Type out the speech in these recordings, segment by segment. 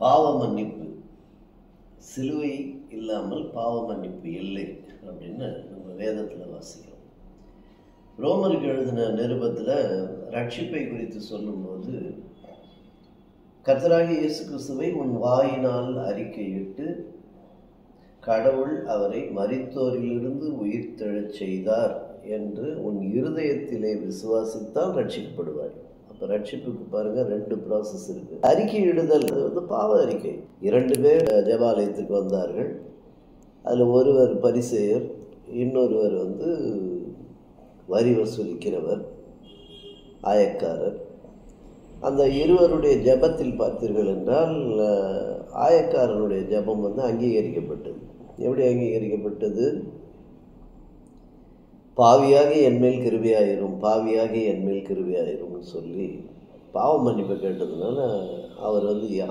பாவ மன்னிப்பு, சிலுவை இல்லாமல் பாவ மன்னிப்பு இல்லை அப்படின்னு நம்ம வேதத்தில் வாசிக்கிறோம். ரோமருக்கு எழுதின நிருபத்தில் ரட்சிப்பை குறித்து சொல்லும்போது, கர்த்தராகிய இயேசு கிறிஸ்துவை உன் வாயினால் அறிக்கையிட்டு கடவுள் அவரை மரித்தோரிலிருந்து உயிர்த்தெழச் செய்தார் என்று உன் இருதயத்திலே விசுவாசித்தால் ரட்சிக்கப்படுவார். அப்போ ரட்சிப்புக்கு பாருங்க, 2 ப்ராசஸ் இருக்கு. அறிக்கையிடுதல் பாவ அறிக்கை. 2 பேர் ஜெபாலயத்துக்கு வந்தார்கள். அதில் ஒருவர் பரிசேயர், இன்னொருவர் வரி வசூலிக்கிறவர், ஆயக்காரர். அந்த இருவருடைய ஜெபத்தில் பார்த்தீர்கள் என்றால் ஆயக்காரனுடைய ஜெபம் அங்கீகரிக்கப்பட்டது. எப்படி அங்கீகரிக்கப்பட்டது? பாவியாகி என்மேல் கிருபையாயிரும், பாவியாகி என்மேல் கிருபையாயிரும்னு சொல்லி பாவ மன்னிப்பை கேட்டதுனால அவர்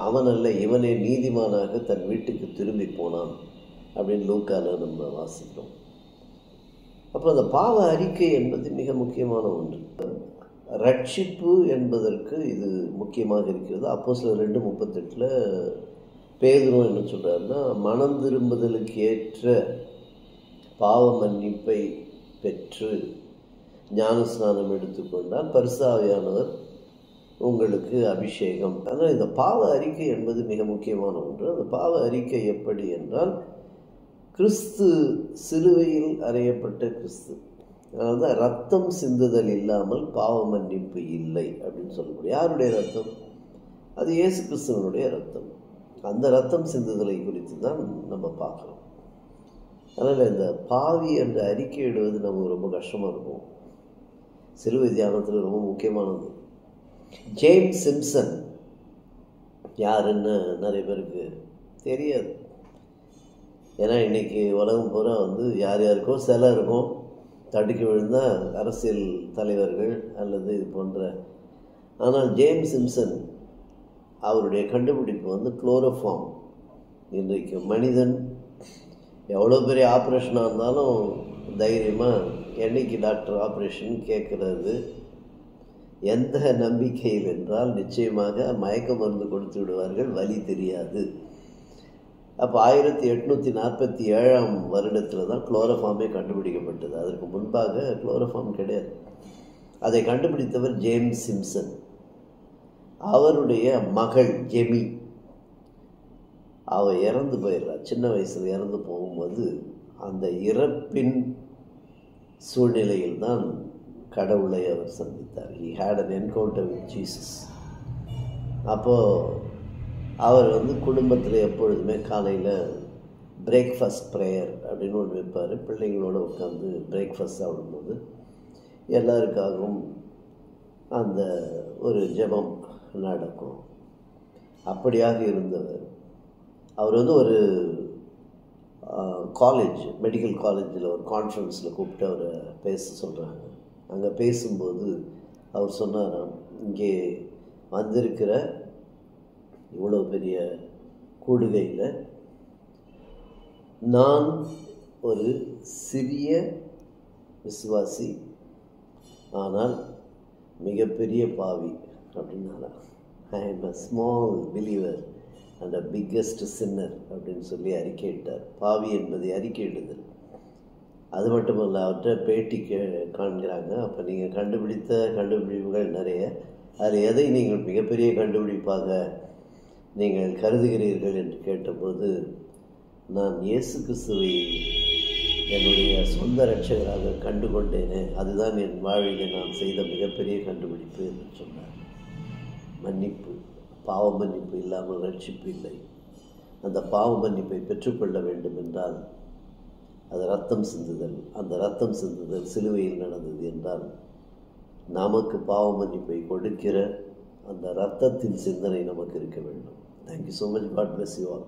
அவன் அல்ல இவனே நீதிமானாக தன் வீட்டுக்கு திரும்பி போனான் அப்படின்னு லூக்கால நம்ம வாசிக்கிறோம். அப்போ அந்த பாவ அறிக்கை என்பது மிக முக்கியமான ஒன்று. ரட்சிப்பு என்பதற்கு இது முக்கியமாக இருக்கிறது. அப்போஸ்தலர் 2:38 பேதுரு என்ன சொல்றாருன்னா, மனம் திரும்புதலுக்கு ஏற்ற பாவ மன்னிப்பை பெற்று ஞானஸ்நானம் எடுத்துக்கொண்டால் பரிசுத்த ஆவியானவர் உங்களுக்கு அபிஷேகம். ஆனால் இந்த பாவ அறிக்கை என்பது மிக முக்கியமான ஒன்று. அந்த பாவ அறிக்கை எப்படி என்றால், கிறிஸ்து சிலுவையில் அறையப்பட்ட கிறிஸ்து, அதனால ரத்தம் சிந்துதல் இல்லாமல் பாவ மன்னிப்பு இல்லை அப்படின்னு சொல்ல முடியும். யாருடைய ரத்தம்? அது இயேசு கிறிஸ்துவனுடைய ரத்தம். அந்த ரத்தம் சிந்துதலை குறித்து தான் நம்ம பார்க்குறோம். அதனால் இந்த பாவி என்ற அறிக்கையிடுவது நமக்கு ரொம்ப கஷ்டமாக இருக்கும். சிலுவை தியானத்தில் ரொம்ப முக்கியமானது. ஜேம்ஸ் சிம்சன் யாருன்னு நிறைய பேருக்கு தெரியாது. ஏன்னா இன்னைக்கு உலகம் பூரா யார் யாருக்கோ சிலை இருக்கும், தடுக்கி விழுந்தால் அரசியல் தலைவர்கள் அல்லது இது போன்ற. ஆனால் ஜேம்ஸ் சிம்சன் அவருடைய கண்டுபிடிப்பு குளோரோஃபார்ம். இன்றைக்கு மனிதன் எவ்வளோ பெரிய ஆப்ரேஷனாக இருந்தாலும் தைரியமாக என்னைக்கு டாக்டர் ஆப்ரேஷன் கேட்குறது எந்த நம்பிக்கையில் என்றால், நிச்சயமாக மயக்க மருந்து கொடுத்து விடுவார்கள், வலி தெரியாது. அப்போ 1847 தான் குளோரோஃபார்மே கண்டுபிடிக்கப்பட்டது. அதற்கு முன்பாக குளோரோஃபார்ம் கிடையாது. அதை கண்டுபிடித்தவர் ஜேம்ஸ் சிம்சன். அவருடைய மகள் ஜெமி, அவள் இறந்து போயிடுறா. சின்ன வயசில் இறந்து போகும்போது அந்த இறப்பின் சூழ்நிலையில் தான் கடவுளை அவர் சந்தித்தார். He had an encounter with Jesus. அப்போது அவர் குடும்பத்தில் எப்பொழுதுமே காலையில் பிரேக்ஃபாஸ்ட் ப்ரேயர் அப்படின்னு ஒன்று வைப்பார். பிள்ளைங்களோடு உட்காந்து பிரேக்ஃபாஸ்ட் சாப்பிடும்போது எல்லாருக்காகவும் அந்த ஒரு ஜெபம் நடக்கும். அப்படியாக இருந்தவர். அவர் ஒரு காலேஜ், மெடிக்கல் காலேஜில் ஒரு கான்ஃபரன்ஸில் கூப்பிட்டு அவரை பேச சொல்கிறாங்க. அங்கே பேசும்போது அவர் சொன்னாராம், இங்கே வந்திருக்கிற இவ்வளோ பெரிய கூடுகையில் நான் ஒரு சிறிய விசுவாசி, ஆனால் மிகப்பெரிய பாவி அப்படின்னாரா. I am a small believer and a biggest sinner அப்படின்னு சொல்லி அறிக்கையிட்டார். பாவி என்பதை அறிக்கையிடுதல். அது மட்டுமல்ல, அவர்கிட்ட பேட்டி காண்கிறாங்க. அப்போ நீங்கள் கண்டுபிடித்த கண்டுபிடிப்புகள் நிறைய, அதில் எதை நீங்கள் மிகப்பெரிய கண்டுபிடிப்பாக நீங்கள் கருதுகிறீர்கள் என்று கேட்டபோது, நான் இயேசு கிறிஸ்துவை என்னுடைய சொந்த இரட்சகராக கண்டு கொண்டேனே, அதுதான் என் வாழ்விலே நான் செய்த மிகப்பெரிய கண்டுபிடிப்பு என்று சொன்னார். மன்னிப்பு, பாவ மன்னிப்பு இல்லாமல் ரட்சிப்பு இல்லை. அந்த பாவ மன்னிப்பை பெற்றுக்கொள்ள வேண்டும் என்றால் அது ரத்தம் சிந்துதல். அந்த ரத்தம் சிந்துதல் சிலுவையில் நடந்தது என்றால், நமக்கு பாவ மன்னிப்பை கொடுக்கிற அந்த ரத்தத்தின் சிந்தனை நமக்கு இருக்க வேண்டும். Thank you so much. God bless you all.